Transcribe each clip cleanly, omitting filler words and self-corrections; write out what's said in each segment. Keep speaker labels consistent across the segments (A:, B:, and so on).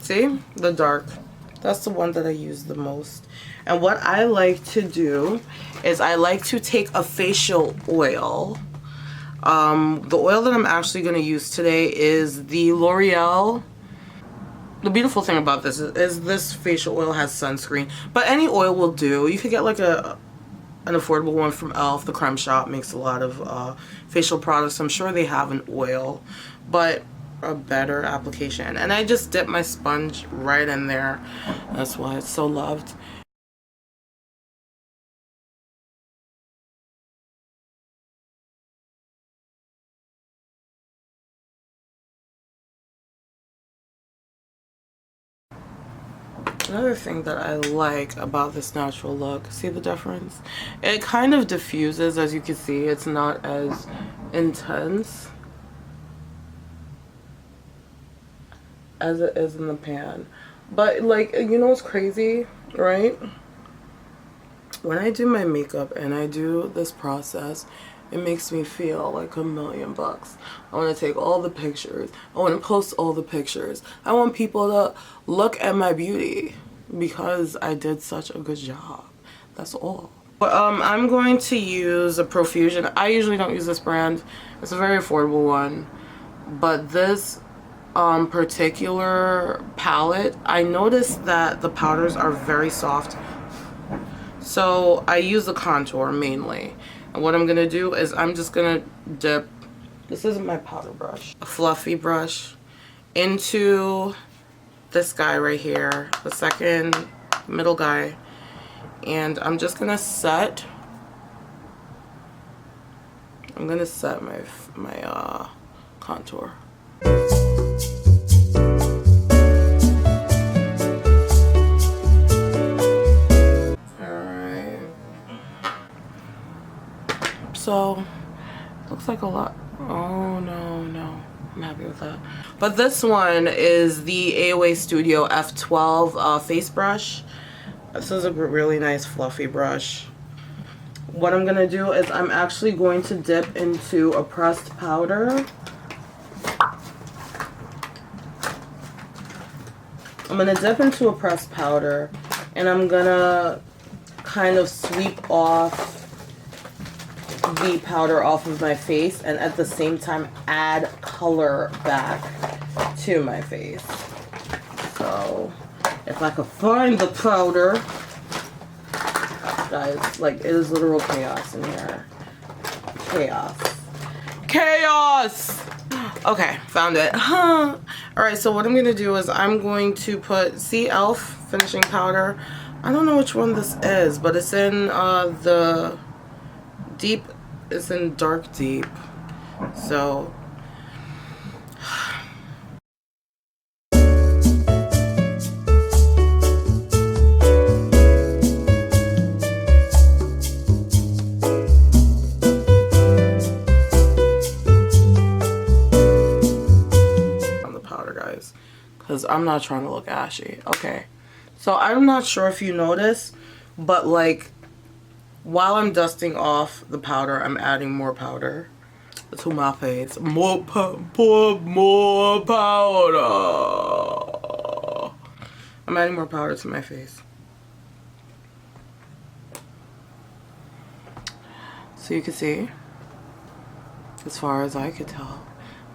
A: See? The dark. That's the one that I use the most. And what I like to do is I like to take a facial oil. The oil that I'm actually going to use today is the L'Oreal. The beautiful thing about this is this facial oil has sunscreen, but any oil will do. You could get like an affordable one from e.l.f. The Creme Shop makes a lot of facial products. I'm sure they have an oil, but a better application. And I just dip my sponge right in there. That's why it's so loved. Another thing that I like about this natural look, see the difference? It kind of diffuses, as you can see. It's not as intense as it is in the pan. But like, you know what's crazy, right? When I do my makeup and I do this process, it makes me feel like $1,000,000. I want to take all the pictures. I want to post all the pictures. I want people to look at my beauty because I did such a good job. That's all. But I'm going to use a Profusion. I usually don't use this brand. It's a very affordable one. But this particular palette, I noticed that the powders are very soft. So I use the contour mainly. And what I'm going to do is I'm just going to dip, this isn't my powder brush, a fluffy brush, into this guy right here, the second middle guy. And I'm just going to set, my contour. So, looks like a lot. Oh, no. I'm happy with that. But this one is the AOA Studio F12 face brush. This is a really nice fluffy brush. What I'm going to do is I'm actually going to dip into a pressed powder. I'm going to dip into a pressed powder and I'm going to kind of sweep off the powder off of my face and at the same time add color back to my face. So if I could find the powder, guys, like it is literal chaos in here. Chaos. Okay, found it. All right, so what I'm gonna do is I'm going to put e.l.f. finishing powder. I don't know which one this is, but it's in the deep. It's in dark deep. So on the powder, guys, because I'm not trying to look ashy. Okay, so I'm not sure if you notice, but like while I'm dusting off the powder, I'm adding more powder to my face. More powder. I'm adding more powder to my face. So you can see, as far as I could tell,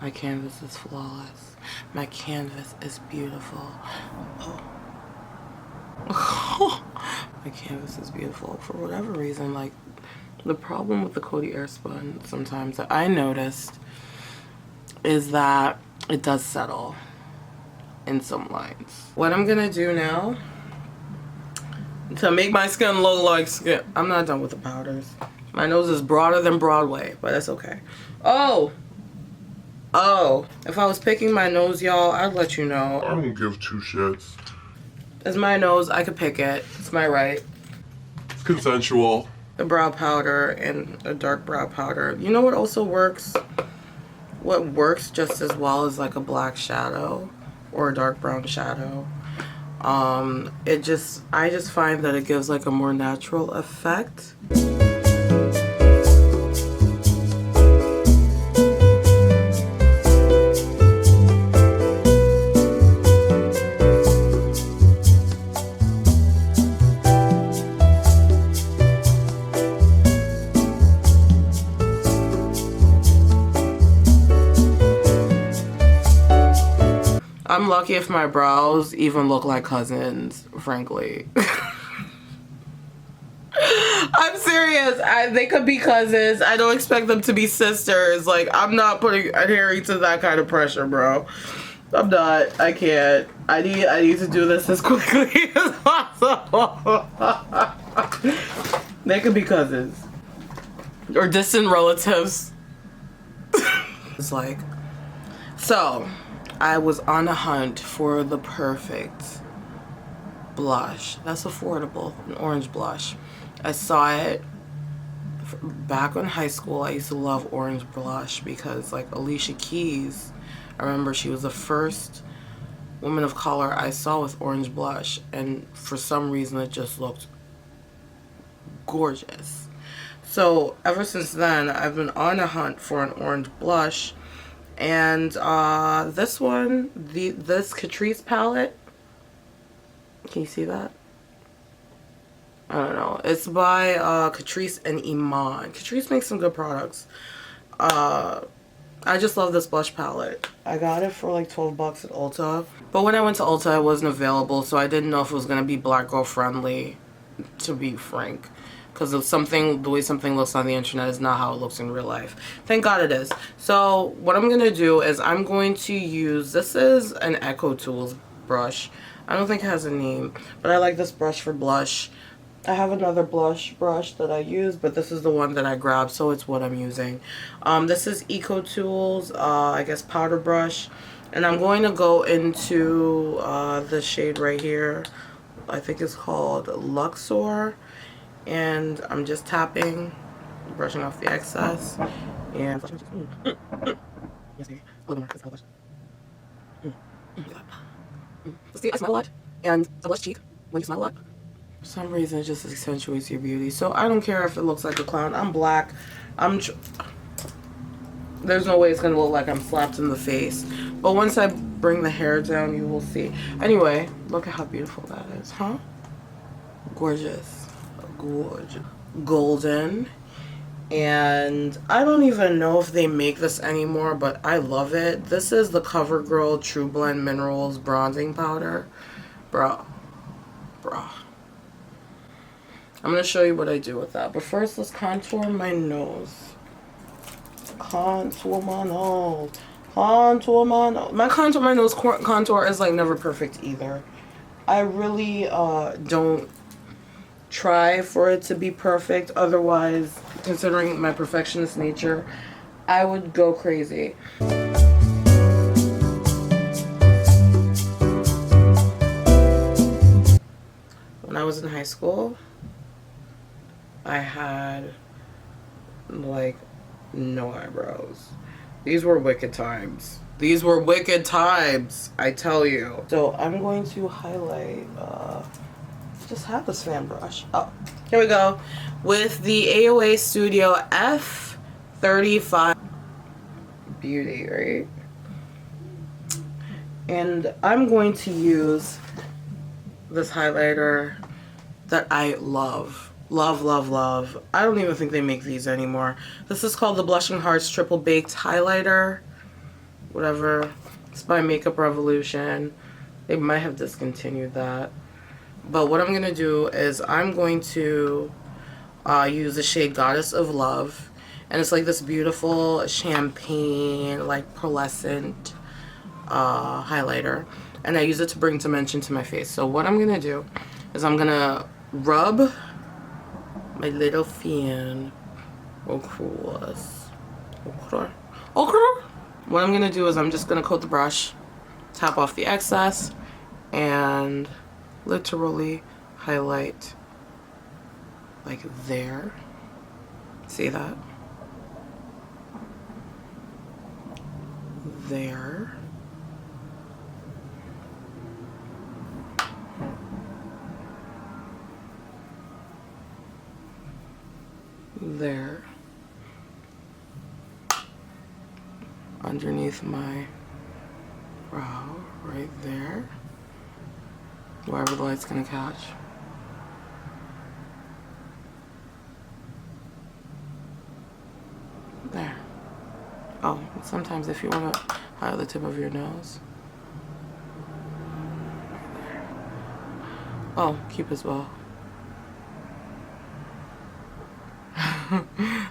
A: my canvas is flawless. My canvas is beautiful. Oh. My canvas is beautiful. For whatever reason, like the problem with the Coty Airspun sometimes that I noticed is that it does settle in some lines. What I'm gonna do now to make my skin look like skin, I'm not done with the powders. My nose is broader than Broadway, but that's okay. Oh, if I was picking my nose, y'all, I'd let you know.
B: I don't give two shits.
A: It's my nose, I could pick it. It's my right.
B: It's consensual.
A: A brow powder and a dark brow powder. You know what also works? What works just as well as like a black shadow or a dark brown shadow. I just find that it gives like a more natural effect. I'm lucky if my brows even look like cousins, frankly. I'm serious. They could be cousins. I don't expect them to be sisters. Like, I'm not adhering to that kind of pressure, bro. I'm not. I can't. I need to do this as quickly as possible. They could be cousins. Or distant relatives. It's like... So, I was on a hunt for the perfect blush. That's affordable. An orange blush. I saw it back in high school. I used to love orange blush because, like, Alicia Keys, I remember she was the first woman of color I saw with orange blush, and for some reason it just looked gorgeous. So ever since then, I've been on a hunt for an orange blush, and this one, this Catrice palette, can you see that? I don't know. It's by Catrice and Iman. Catrice makes some good products. I just love this blush palette. I got it for like 12 bucks at Ulta. But when I went to Ulta, it wasn't available, so I didn't know if it was going to be black girl friendly, to be frank. Because the way something looks on the internet is not how it looks in real life. Thank God it is. So what I'm going to do is I'm going to use, this is an Echo Tools brush. I don't think it has a name, but I like this brush for blush. I have another blush brush that I use, but this is the one that I grabbed, so it's what I'm using. This is Eco Tools, I guess powder brush. And I'm going to go into the shade right here. I think it's called Luxor. And I'm just tapping, brushing off the excess. And see, I smile a lot, and it's a blush cheek when you smile a lot. For some reason, it just accentuates your beauty. So I don't care if it looks like a clown. I'm black. There's no way it's gonna look like I'm slapped in the face. But once I bring the hair down, you will see. Anyway, look at how beautiful that is, huh? Gorgeous. Gorgeous. Golden. And I don't even know if they make this anymore, but I love it. This is the CoverGirl True Blend Minerals Bronzing Powder. Bruh. I'm going to show you what I do with that. But first, let's contour my nose. Contour my nose. Contour my nose. My nose contour is like never perfect either. I really don't try for it to be perfect. Otherwise, considering my perfectionist nature, I would go crazy. When I was in high school, I had like no eyebrows. These were wicked times. These were wicked times, I tell you. So I'm going to highlight, just have this fan brush. Oh, here we go. With the AOA Studio F35 Beauty, right? And I'm going to use this highlighter that I love. Love. I don't even think they make these anymore. This is called the Blushing Hearts Triple Baked Highlighter. Whatever. It's by Makeup Revolution. They might have discontinued that. But what I'm going to do is I'm going to use the shade Goddess of Love. And it's like this beautiful champagne, like pearlescent highlighter. And I use it to bring dimension to my face. So what I'm going to do is I'm going to rub my little fan across. Okay. What I'm going to do is I'm just going to coat the brush, tap off the excess, and literally highlight like there. See that? There. There. Underneath my brow, right there. Wherever the light's gonna catch. There. Oh, sometimes if you want to highlight the tip of your nose. Oh, keep as well.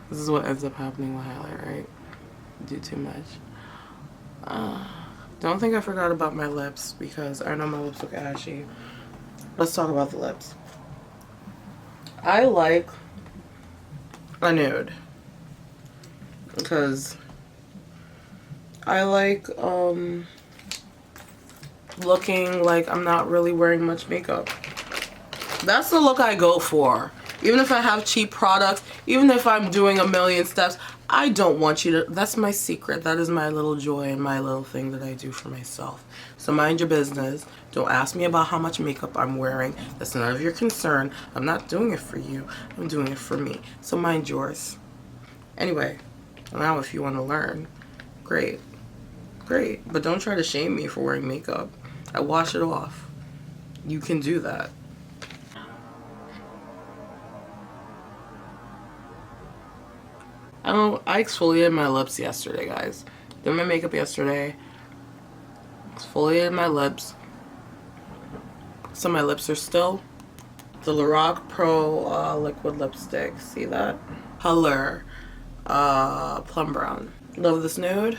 A: This is what ends up happening with highlight, right? Do too much. Don't think I forgot about my lips because I know my lips look ashy. Let's talk about the lips. I like a nude because I like looking like I'm not really wearing much makeup. That's the look I go for. Even if I have cheap products, even if I'm doing a million steps, I don't want you to, that's my secret. That is my little joy and my little thing that I do for myself. So mind your business. Don't ask me about how much makeup I'm wearing. That's none of your concern. I'm not doing it for you. I'm doing it for me. So mind yours. Anyway, now if you want to learn, great. Great. But don't try to shame me for wearing makeup. I wash it off. You can do that. I exfoliated my lips yesterday, guys. Did my makeup yesterday. Exfoliated my lips. So my lips are still the Lorac Pro liquid lipstick. See that? Color plum brown. Love this nude.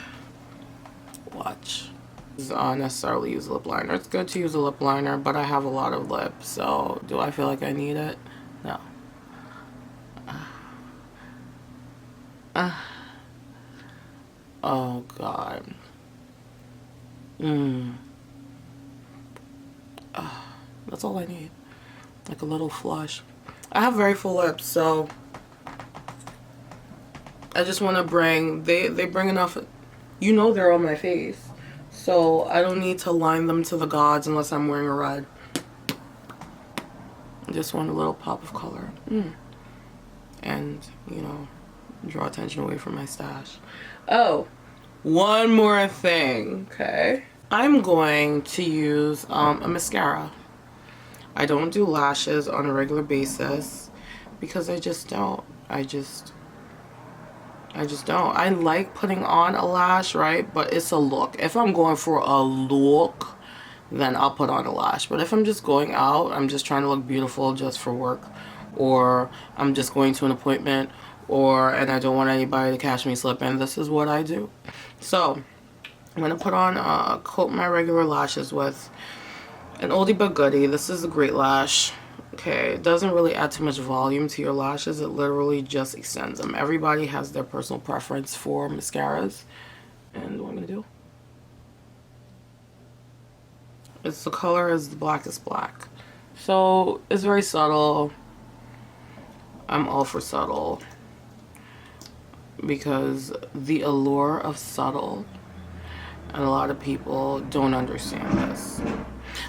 A: Watch. This is unnecessarily use a lip liner. It's good to use a lip liner, but I have a lot of lips, so do I feel like I need it? No. Oh God. That's all I need. Like a little flush. I have very full lips, so I just want to bring, they bring enough, you know, they're on my face, so I don't need to line them to the gods unless I'm wearing a red. I just want a little pop of color. And, you know, draw attention away from my stash. Oh, one more thing, okay? I'm going to use a mascara. I don't do lashes on a regular basis because I just don't. I just don't. I like putting on a lash, right? But it's a look. If I'm going for a look, then I'll put on a lash. But if I'm just going out, I'm just trying to look beautiful just for work, or I'm just going to an appointment, and I don't want anybody to catch me slipping, this is what I do. So I'm gonna put on coat my regular lashes with an oldie but goodie. This is a Great Lash. Okay, it doesn't really add too much volume to your lashes. It literally just extends them. Everybody has their personal preference for mascaras. And what I'm gonna do, it's the color is the Blackest Black. So it's very subtle. I'm all for subtle because the allure of subtle, and a lot of people don't understand this.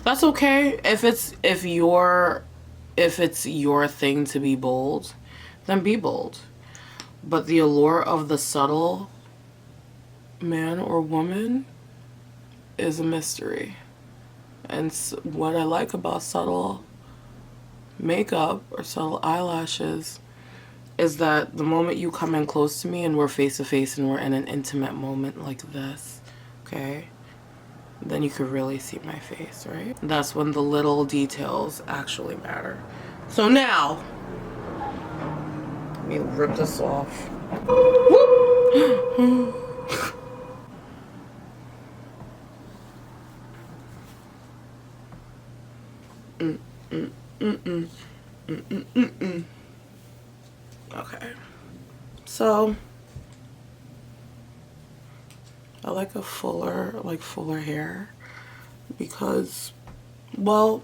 A: That's okay. If it's your thing to be bold, then be bold. But the allure of the subtle man or woman is a mystery. And what I like about subtle makeup or subtle eyelashes is that the moment you come in close to me and we're face to face and we're in an intimate moment like this, okay, then you could really see my face, right? That's when the little details actually matter. So now, let me rip this off. Okay, so I like a fuller hair because, well,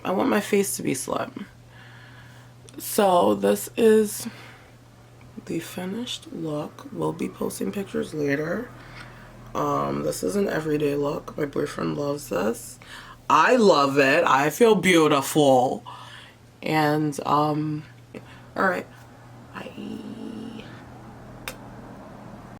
A: I want my face to be slim. So this is the finished look. We'll be posting pictures later. This is an everyday look. My boyfriend loves this. I love it. I feel beautiful. And all right. Bye.